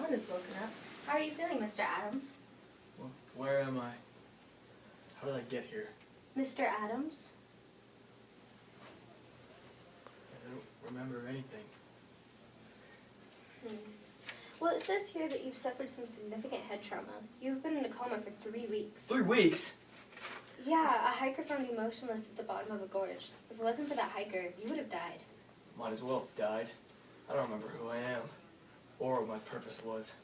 someone has woken up. How are you feeling, Mr. Adams? Well, where am I? How did I get here? Mr. Adams? I don't remember anything. Well, it says here that you've suffered some significant head trauma. You've been in a coma for 3 weeks. 3 weeks? Yeah, a hiker found you motionless at the bottom of a gorge. If it wasn't for that hiker, you would have died. Might as well have died. I don't remember who I am, or what my purpose was.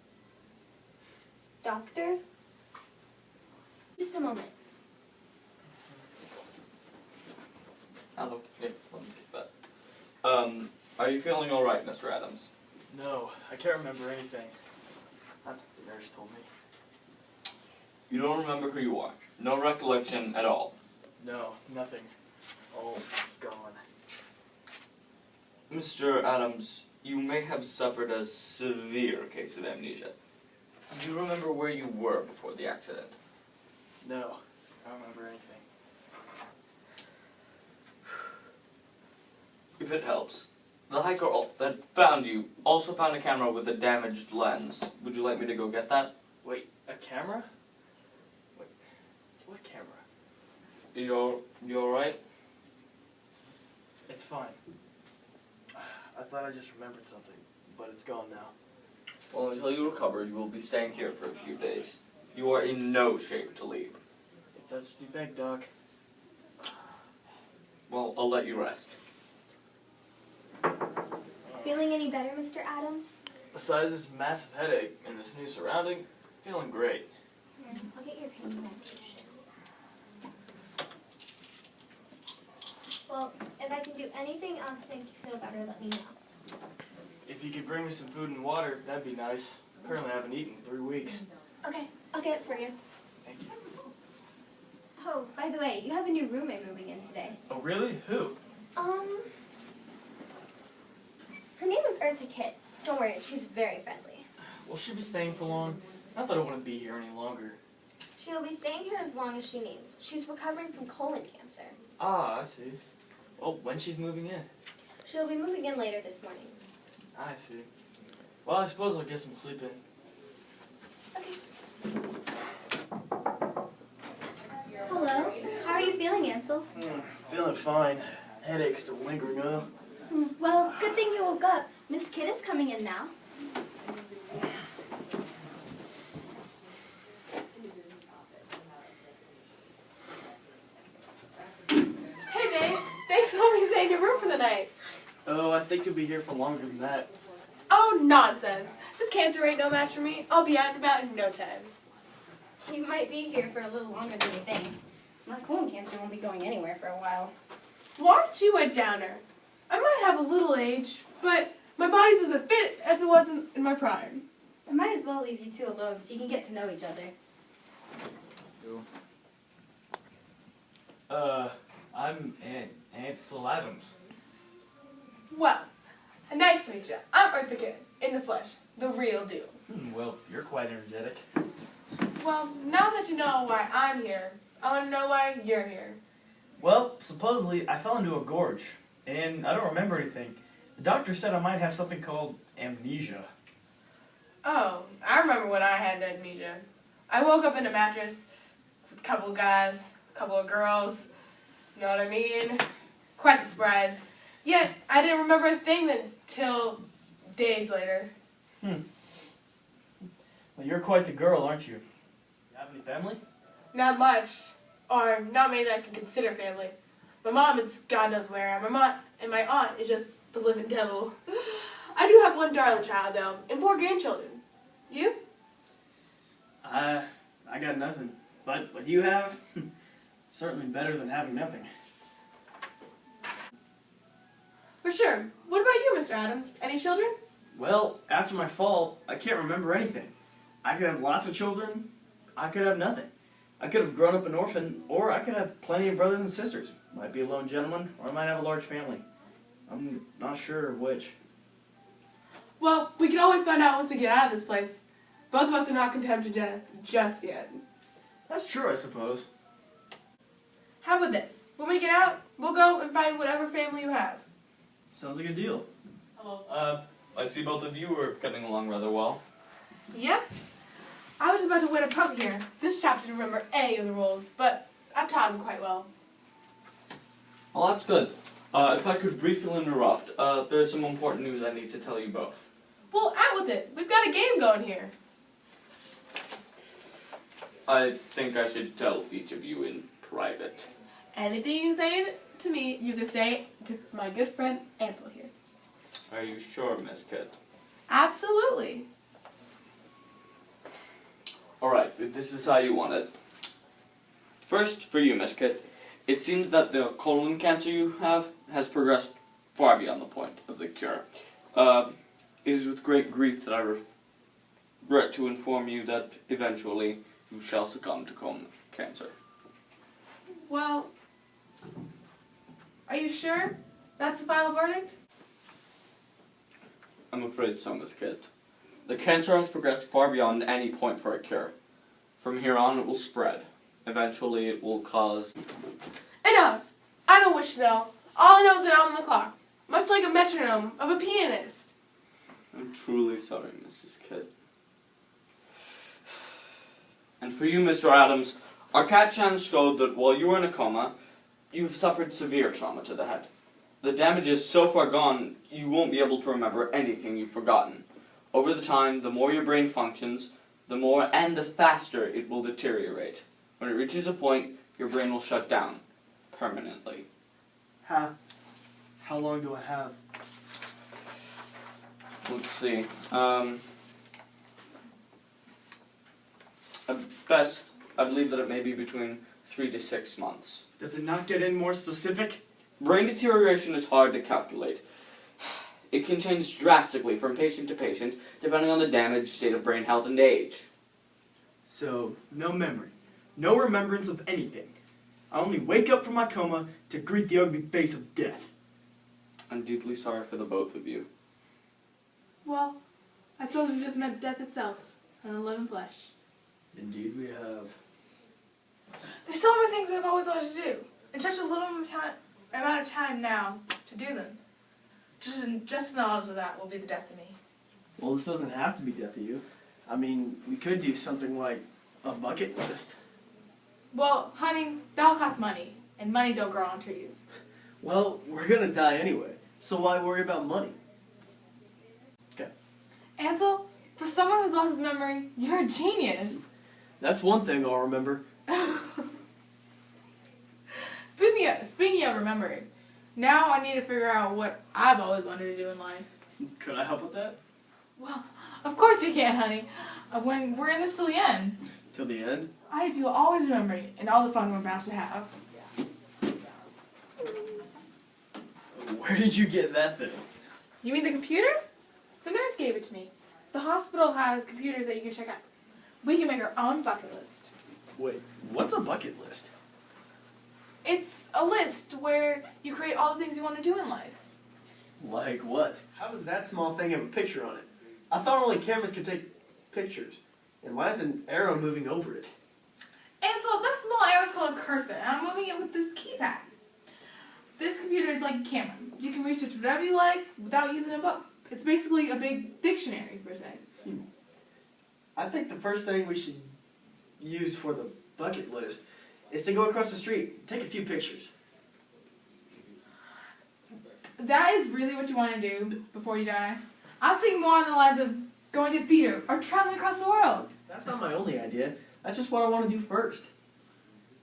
Doctor? Just a moment. Hello. Yeah, let me take that. Are you feeling alright, Mr. Adams? No, I can't remember anything. That's what the nurse told me. You don't remember who you are? No recollection at all? No, nothing. It's all gone. Mr. Adams, you may have suffered a severe case of amnesia. Do you remember where you were before the accident? No, I don't remember anything. If it helps, the hiker that found you also found a camera with a damaged lens. Would you like me to go get that? Wait, a camera? Wait, what camera? You alright? It's fine. I thought I just remembered something, but it's gone now. Well, until you recover, you will be staying here for a few days. You are in no shape to leave. If that's what you think, Doc. Well, I'll let you rest. Feeling any better, Mr. Adams? Besides this massive headache and this new surrounding, feeling great. Here, I'll get your pain medication. Well, if I can do anything else to make you feel better, let me know. If you could bring me some food and water, that'd be nice. Apparently I haven't eaten in 3 weeks. Okay, I'll get it for you. Thank you. Oh, by the way, you have a new roommate moving in today. Oh, really? Who? Her name is Eartha Kitt. Don't worry, she's very friendly. Will she be staying for long? Not that I want to be here any longer. She'll be staying here as long as she needs. She's recovering from colon cancer. Ah, I see. Well, when she's moving in? She'll be moving in later this morning. I see. Well, I suppose I'll get some sleep in. Okay. Hello. How are you feeling, Ansel? Feeling fine. Headache's still lingering though. Well, good thing you woke up. Miss Kitt is coming in now. Hey, babe. Thanks for letting me stay in your room for the night. Oh, I think you'll be here for longer than that. Oh, nonsense. This cancer ain't no match for me. I'll be out and about in no time. You might be here for a little longer than you think. My colon cancer won't be going anywhere for a while. Why aren't you a downer? I might have a little age, but my body's as fit as it was in my prime. I might as well leave you two alone so you can get to know each other. I'm Ansel Adams. Well, nice to meet you. I'm Eartha Kitt, in the flesh, the real deal. Well, you're quite energetic. Well, now that you know why I'm here, I want to know why you're here. Well, supposedly I fell into a gorge, and I don't remember anything. The doctor said I might have something called amnesia. Oh, I remember when I had amnesia. I woke up in a mattress with a couple of guys, a couple of girls. You know what I mean? Quite the surprise. Yet, I didn't remember a thing until days later. Well, you're quite the girl, aren't you? You have any family? Not much. Or not many that I can consider family. My mom is God knows where. My mom and my aunt is just the living devil. I do have one darling child, though, and 4 grandchildren. You? I got nothing. But what you have, certainly better than having nothing. For sure. What about you, Mr. Adams? Any children? Well, after my fall, I can't remember anything. I could have lots of children. I could have nothing. I could have grown up an orphan, or I could have plenty of brothers and sisters. Might be a lone gentleman, or I might have a large family. I'm not sure which. Well, we can always find out once we get out of this place. Both of us are not condemned to death just yet. That's true, I suppose. How about this? When we get out, we'll go and find whatever family you have. Sounds like a deal. Hello. I see both of you are getting along rather well. Yep. I was about to win a pump here. This chap didn't remember any of the rules, but I've taught him quite well. Well, that's good. If I could briefly interrupt, there's some important news I need to tell you both. Well, out with it. We've got a game going here. I think I should tell each of you in private. Anything you say to me, you can say to my good friend Ansel here. Are you sure, Miss Kidd? Absolutely. Alright, this is how you want it. First, for you, Miss Kidd, it seems that the colon cancer you have has progressed far beyond the point of the cure. It is with great grief that I regret to inform you that eventually you shall succumb to colon cancer. Well, are you sure that's the final verdict? I'm afraid so, Miss Kidd. The cancer has progressed far beyond any point for a cure. From here on, it will spread. Eventually, it will cause... Enough! I don't wish to know. All I know is that I'm on the clock, much like a metronome of a pianist. I'm truly sorry, Mrs. Kidd. And for you, Mr. Adams, our CAT scans showed that while you were in a coma, you've suffered severe trauma to the head. The damage is so far gone, you won't be able to remember anything you've forgotten. Over the time, the more your brain functions, the more and the faster it will deteriorate. When it reaches a point, your brain will shut down permanently. How long do I have? Let's see. At best, I believe that it may be between 3 to 6 months. Does it not get any more specific? Brain deterioration is hard to calculate. It can change drastically from patient to patient, depending on the damage, state of brain health, and age. So, no memory. No remembrance of anything. I only wake up from my coma to greet the ugly face of death. I'm deeply sorry for the both of you. Well, I suppose we just met death itself, and the living flesh. Indeed we have. There's so many things I've always wanted to do, in such a little amount of time now to do them. Just the knowledge of that will be the death of me. Well, this doesn't have to be death of you. I mean, we could do something like a bucket list. Well, honey, that'll cost money, and money don't grow on trees. Well, we're gonna die anyway, so why worry about money? Okay. Ansel, for someone who's lost his memory, you're a genius. That's one thing I'll remember. Speaking of remembering, now I need to figure out what I've always wanted to do in life. Could I help with that? Well, of course you can, honey. When we're in this till the end, Till the end? I hope you'll always remember me and all the fun we're about to have. Where did you get that thing? You mean the computer? The nurse gave it to me. The hospital has computers that you can check out. We can make our own bucket list. Wait, what's a bucket list? It's a list where you create all the things you want to do in life. Like what? How does that small thing have a picture on it? I thought only cameras could take pictures. And why is an arrow moving over it? Ansel, that small arrow is called a cursor, and I'm moving it with this keypad. This computer is like a camera. You can research whatever you like without using a book. It's basically a big dictionary, per se. I think the first thing we should use for the bucket list is to go across the street, take a few pictures. That is really what you want to do before you die? I was thinking more on the lines of going to theater or traveling across the world. That's not my only idea. That's just what I want to do first.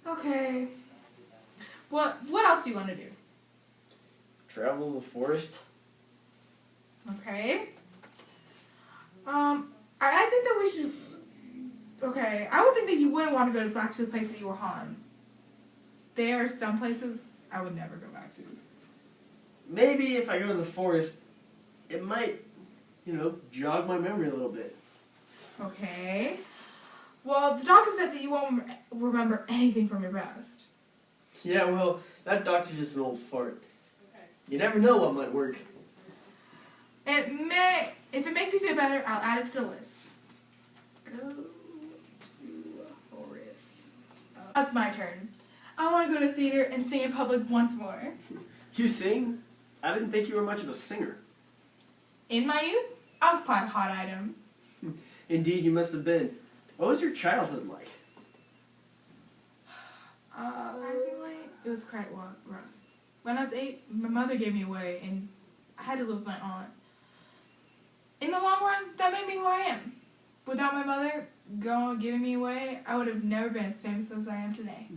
Okay. What else do you want to do? Travel the forest. Okay. I think that we should... Okay, I would think that you wouldn't want to go back to the place that you were harmed. There are some places I would never go back to. Maybe if I go to the forest, it might, jog my memory a little bit. Okay. Well, the doctor said that you won't remember anything from your past. Yeah, well, that doctor's just an old fart. You never know what might work. If it makes you feel better, I'll add it to the list. Go to forest. That's my turn. I want to go to theater and sing in public once more. You sing? I didn't think you were much of a singer. In my youth, I was quite a hot item. Indeed, you must have been. What was your childhood like? Surprisingly, it was quite rough. When I was 8, my mother gave me away, and I had to live with my aunt. In the long run, that made me who I am. Without my mother giving me away, I would have never been as famous as I am today.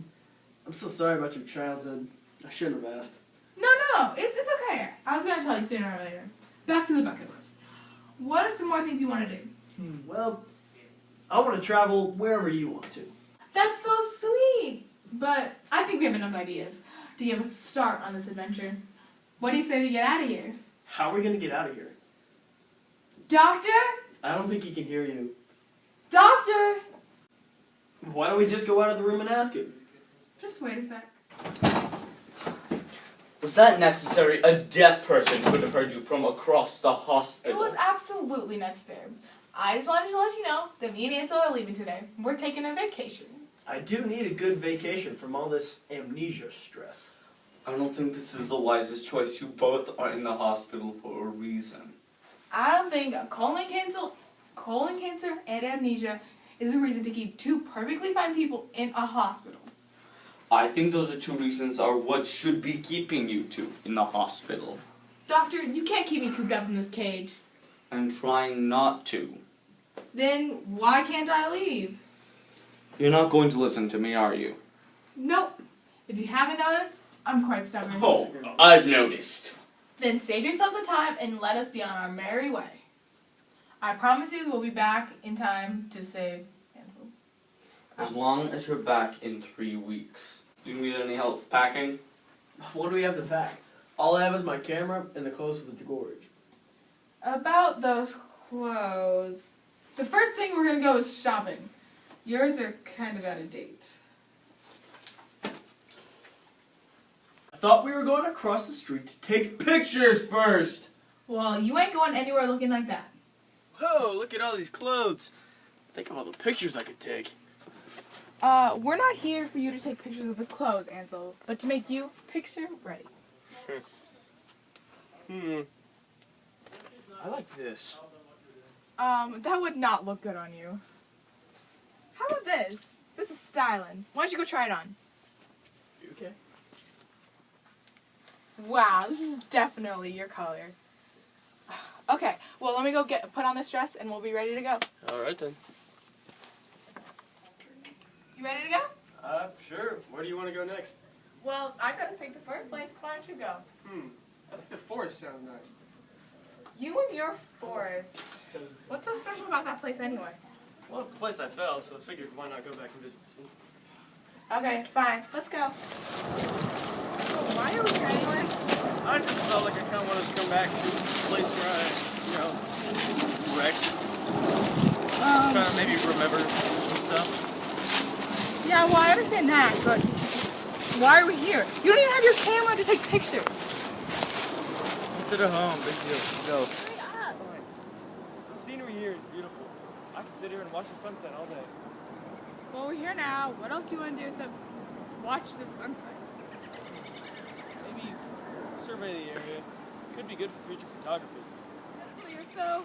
I'm so sorry about your childhood. I shouldn't have asked. No, it's okay. I was going to tell you sooner or later. Back to the bucket list. What are some more things you want to do? Well, I want to travel wherever you want to. That's so sweet! But I think we have enough ideas to give us a start on this adventure. What do you say we get out of here? How are we going to get out of here? Doctor? I don't think he can hear you. Doctor! Why don't we just go out of the room and ask him? Just wait a sec. Was that necessary? A deaf person could have heard you from across the It hospital. was absolutely necessary. I just wanted to let you know that me and Ansel are leaving today. We're taking a vacation. I do need a good vacation from all this amnesia stress. I don't think this is the wisest choice. You both are in the hospital for a reason. I don't think colon cancer and amnesia is a reason to keep two perfectly fine people in a hospital. I think those are two reasons are what should be keeping you two in the hospital. Doctor, you can't keep me cooped up in this cage. I'm trying not to. Then why can't I leave? You're not going to listen to me, are you? Nope. If you haven't noticed, I'm quite stubborn. Oh, I've noticed. Then save yourself the time and let us be on our merry way. I promise you we'll be back in time to save Ansel. As long as you're back in 3 weeks. Do you need any help packing? What do we have to pack? All I have is my camera and the clothes for the gorge. About those clothes, the first thing we're gonna go is shopping. Yours are kind of out of date. I thought we were going across the street to take pictures first. Well, you ain't going anywhere looking like that. Whoa, look at all these clothes. Think of all the pictures I could take. We're not here for you to take pictures of the clothes, Ansel, but to make you picture ready. I like this. That would not look good on you. How about this? This is styling. Why don't you go try it on? You okay? Wow, this is definitely your color. Okay, well let me go put on this dress and we'll be ready to go. All right then. You ready to go? Sure. Where do you want to go next? Well, I gotta pick the first place. Why don't you go? I think the forest sounds nice. You and your forest. What's so special about that place anyway? Well, it's the place I fell, so I figured why not go back and visit. Okay, fine. Let's go. Why are we here anyway? I just felt like I kind of wanted to come back to the place where I, wrecked. Trying to maybe remember some stuff. Yeah, well, I understand that, but why are we here? You don't even have your camera to take pictures. Left it at home, big deal. Go. Hurry up. The scenery here is beautiful. I can sit here and watch the sunset all day. Well, we're here now. What else do you want to do except watch the sunset? Maybe survey the area. Could be good for future photography. That's what you're so...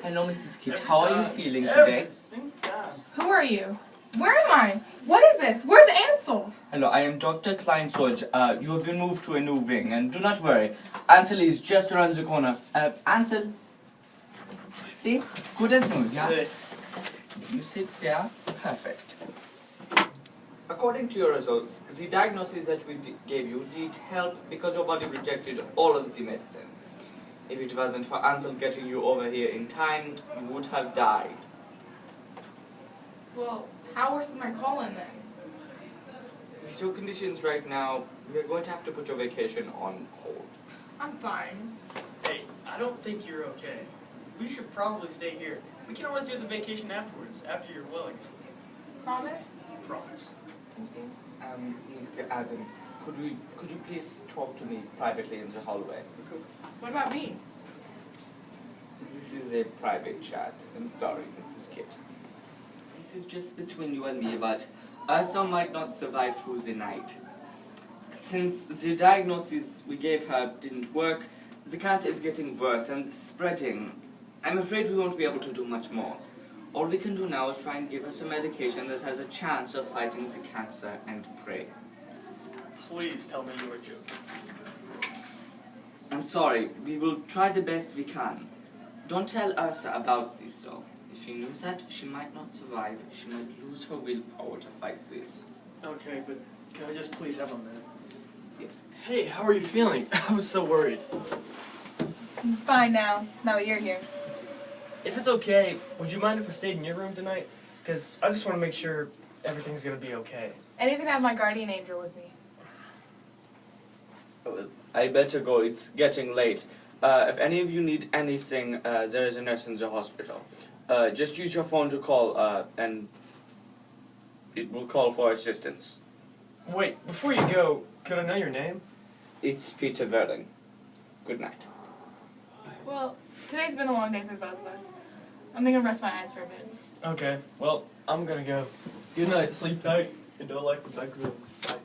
Hello, Mrs. Kidd. How are you feeling today? Who are you? Where am I? What is this? Where's Ansel? Hello, I am Dr. Kleinsorge. You have been moved to a new wing, and do not worry. Ansel is just around the corner. Ansel. See? Good as new, yeah? You sit there. Perfect. According to your results, the diagnosis that we gave you did help because your body rejected all of the medicine. If it wasn't for Ansel getting you over here in time, you would have died. Well, how worse is my colon then? With your conditions right now, we are going to have to put your vacation on hold. I'm fine. Hey, I don't think you're okay. We should probably stay here. We can always do the vacation afterwards, after you're well again. Promise? Promise. Mr. Adams, could you please talk to me privately in the hallway? What about me? This is a private chat. I'm sorry, Mrs. Kidd. This is just between you and me, but Ursa might not survive through the night. Since the diagnosis we gave her didn't work, The cancer is getting worse and spreading. I'm afraid we won't be able to do much more. All we can do now is try and give her some medication that has a chance of fighting the cancer and pray. Please tell me you were joking. I'm sorry, we will try the best we can. Don't tell Ursa about this though. If she knew that, she might not survive. She might lose her willpower to fight this. Okay, but can I just please have a minute? Yes. Hey, how are you feeling? I was so worried. I'm fine now that you're here. If it's okay, would you mind if I stayed in your room tonight? Because I just want to make sure everything's going to be okay. Anything to have my guardian angel with me. I better go, it's getting late. If any of you need anything, there is a nurse in the hospital. Just use your phone to call, and it will call for assistance. Wait, before you go, could I know your name? It's Peter Verling. Good night. Well, today's been a long day for both of us. I'm gonna rest my eyes for a bit. Okay, well, I'm gonna go. Good night, sleep tight, and don't like the back room. Bye.